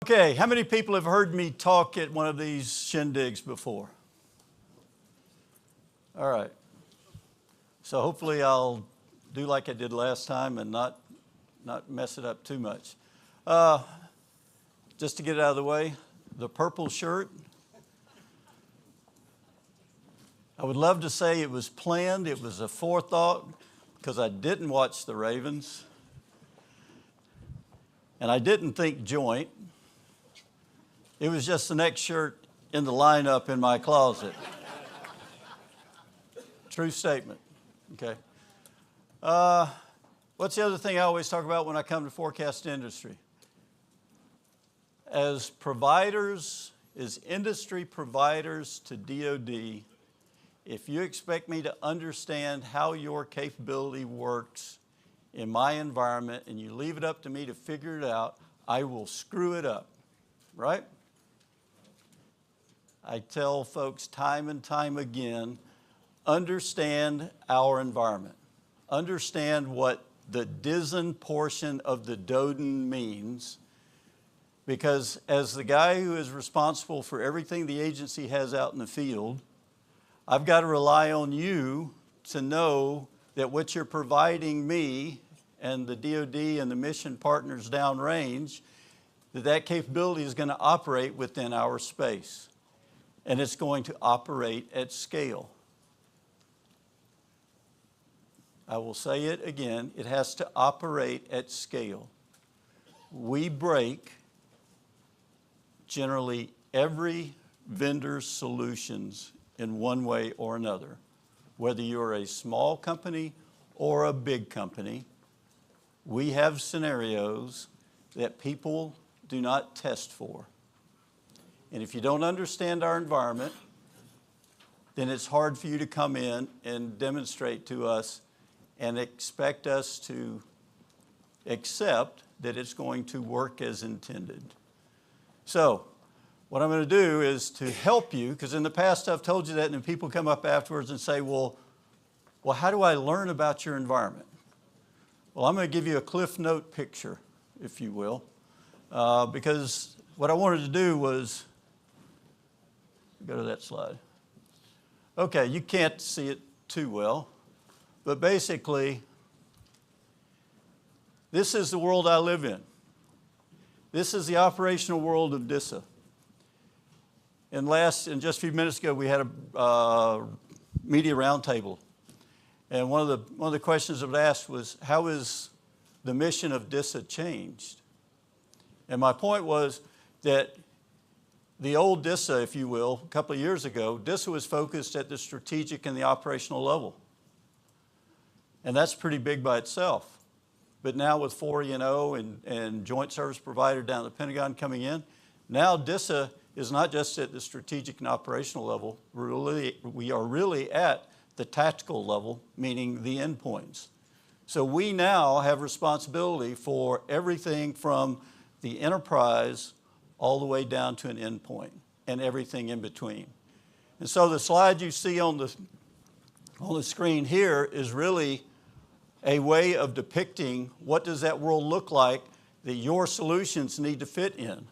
Okay, how many people have heard me talk at one of these shindigs before? All right. So hopefully I'll do like I did last time and not mess it up too much. Just to get it out of the way, the purple shirt. I would love to say it was planned, it was a forethought, because I didn't watch the Ravens. And I didn't think joint. It was just the next shirt in the lineup in my closet. True statement, okay? What's the other thing I always talk about when I come to forecast industry? As providers, as industry providers to DoD, if you expect me to understand how your capability works in my environment and you leave it up to me to figure it out, I will screw it up, right? I tell folks time and time again, understand our environment. Understand what the DISA portion of the DODN means, because as the guy who is responsible for everything the agency has out in the field, I've got to rely on you to know that what you're providing me and the DoD and the mission partners downrange, that capability is going to operate within our space. And it's going to operate at scale. I will say it again, it has to operate at scale. We break generally every vendor's solutions in one way or another. Whether you're a small company or a big company, we have scenarios that people do not test for. And if you don't understand our environment, then it's hard for you to come in and demonstrate to us and expect us to accept that it's going to work as intended. So, what I'm going to do is to help you, because in the past I've told you that, and then people come up afterwards and say, well, how do I learn about your environment? Well, I'm going to give you a Cliff Note picture, if you will, because what I wanted to do was, go to that slide. Okay, you can't see it too well, but basically, this is the world I live in. This is the operational world of DISA. And just a few minutes ago, we had a media roundtable. And one of the questions that was asked was, how is the mission of DISA changed? And my point was that the old DISA, if you will, a couple of years ago, DISA was focused at the strategic and the operational level. And that's pretty big by itself. But now with 4E&O and Joint Service Provider down at the Pentagon coming in, now DISA is not just at the strategic and operational level, we are really at the tactical level, meaning the endpoints. So we now have responsibility for everything from the enterprise all the way down to an endpoint and everything in between. And so the slide you see on the screen here is really a way of depicting what does that world look like that your solutions need to fit in.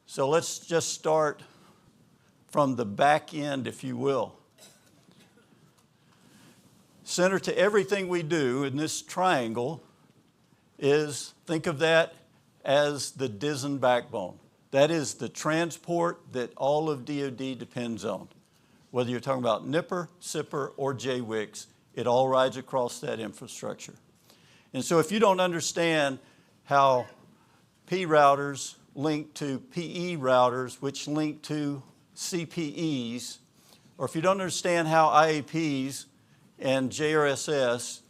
So let's just start from the back end, if you will. Center to everything we do in this triangle is, think of that as the DISA backbone. That is the transport that all of DoD depends on. Whether you're talking about NIPR, SIPR, or JWICS, it all rides across that infrastructure. And so if you don't understand how P routers link to PE routers, which link to CPEs, or if you don't understand how IAPs and JRSS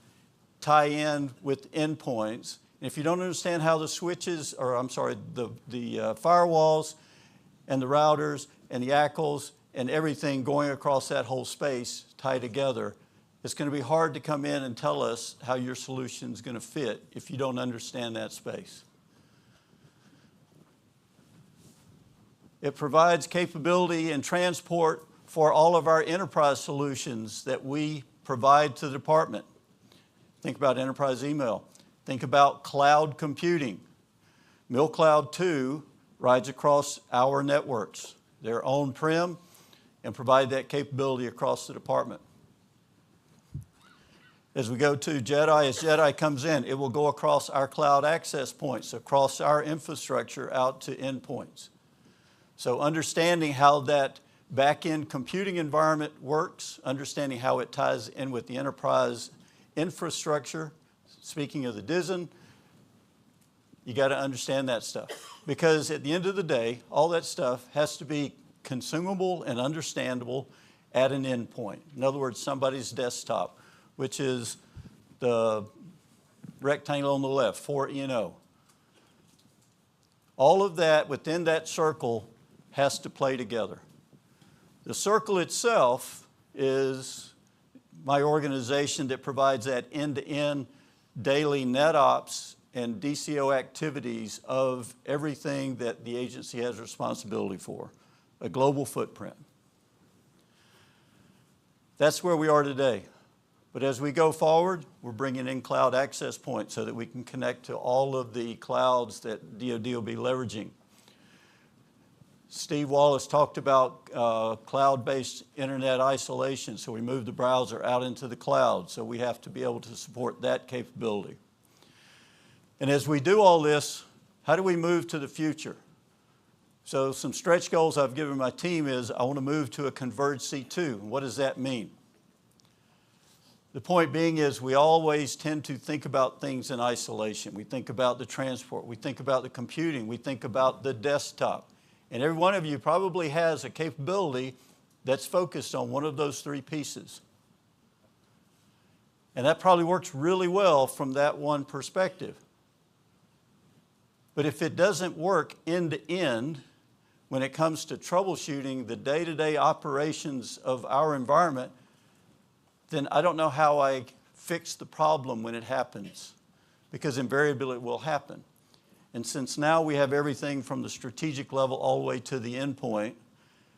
tie in with endpoints, and if you don't understand how the switches, or I'm sorry, the firewalls and the routers and the ACLs and everything going across that whole space tie together, it's going to be hard to come in and tell us how your solution is going to fit if you don't understand that space. It provides capability and transport for all of our enterprise solutions that we provide to the department. Think about enterprise email. Think about cloud computing. MilCloud 2 rides across our networks. They're on-prem and provide that capability across the department. As we go to JEDI, as JEDI comes in, it will go across our cloud access points, across our infrastructure out to endpoints. So understanding how that back-end computing environment works, understanding how it ties in with the enterprise infrastructure, speaking of the DISA, you got to understand that stuff. Because at the end of the day, all that stuff has to be consumable and understandable at an endpoint. In other words, somebody's desktop, which is the rectangle on the left, 4 All of that within that circle has to play together. The circle itself is my organization that provides that end-to-end daily NetOps and DCO activities of everything that the agency has responsibility for, a global footprint. That's where we are today. But as we go forward, we're bringing in cloud access points so that we can connect to all of the clouds that DoD will be leveraging. Steve Wallace talked about cloud-based internet isolation, so we moved the browser out into the cloud, so we have to be able to support that capability. And as we do all this, how do we move to the future? So some stretch goals I've given my team is I want to move to a converged C2. What does that mean? The point being is we always tend to think about things in isolation. We think about the transport, we think about the computing, we think about the desktop. And every one of you probably has a capability that's focused on one of those three pieces. And that probably works really well from that one perspective. But if it doesn't work end to end, when it comes to troubleshooting the day-to-day operations of our environment, then I don't know how I fix the problem when it happens, because invariably it will happen. And since now we have everything from the strategic level all the way to the endpoint,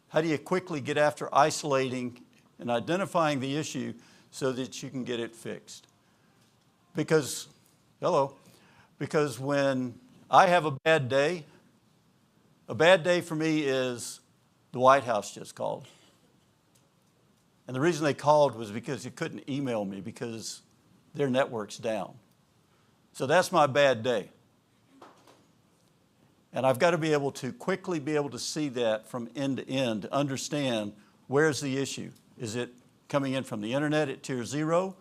how do you quickly get after isolating and identifying the issue so that you can get it fixed? Because when I have a bad day for me is the White House just called. And the reason they called was because you couldn't email me because their network's down. So that's my bad day. And I've got to be able to quickly be able to see that from end to end, to understand where's the issue. Is it coming in from the internet at tier 0?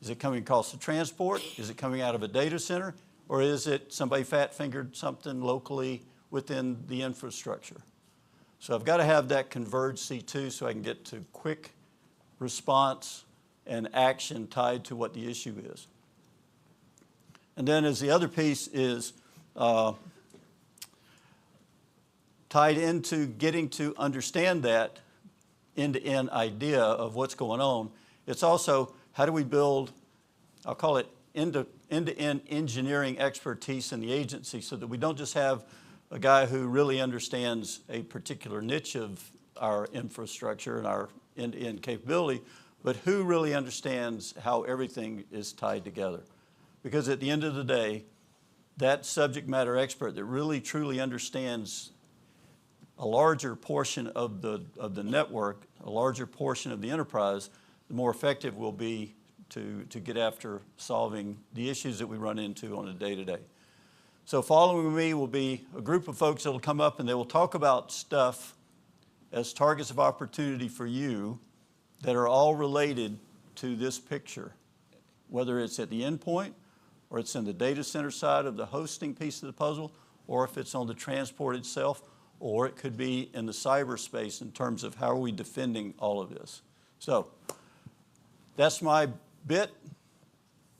Is it coming across the transport? Is it coming out of a data center? Or is it somebody fat-fingered something locally within the infrastructure? So I've got to have that converged C2 so I can get to quick response and action tied to what the issue is. And then as the other piece is tied into getting to understand that end-to-end idea of what's going on, it's also how do we build, I'll call it end-to-end engineering expertise in the agency so that we don't just have a guy who really understands a particular niche of our infrastructure and our end-to-end capability, but who really understands how everything is tied together. Because at the end of the day, that subject matter expert that really truly understands a larger portion of the network, a larger portion of the enterprise, the more effective we'll be to get after solving the issues that we run into on a day-to-day. So following me will be a group of folks that will come up and they will talk about stuff as targets of opportunity for you that are all related to this picture, whether it's at the endpoint or it's in the data center side of the hosting piece of the puzzle, or if it's on the transport itself, or it could be in the cyberspace in terms of how are we defending all of this. So that's my bit.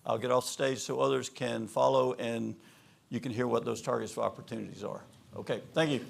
I'll get off stage so others can follow and you can hear what those targets of opportunities are. Okay, thank you.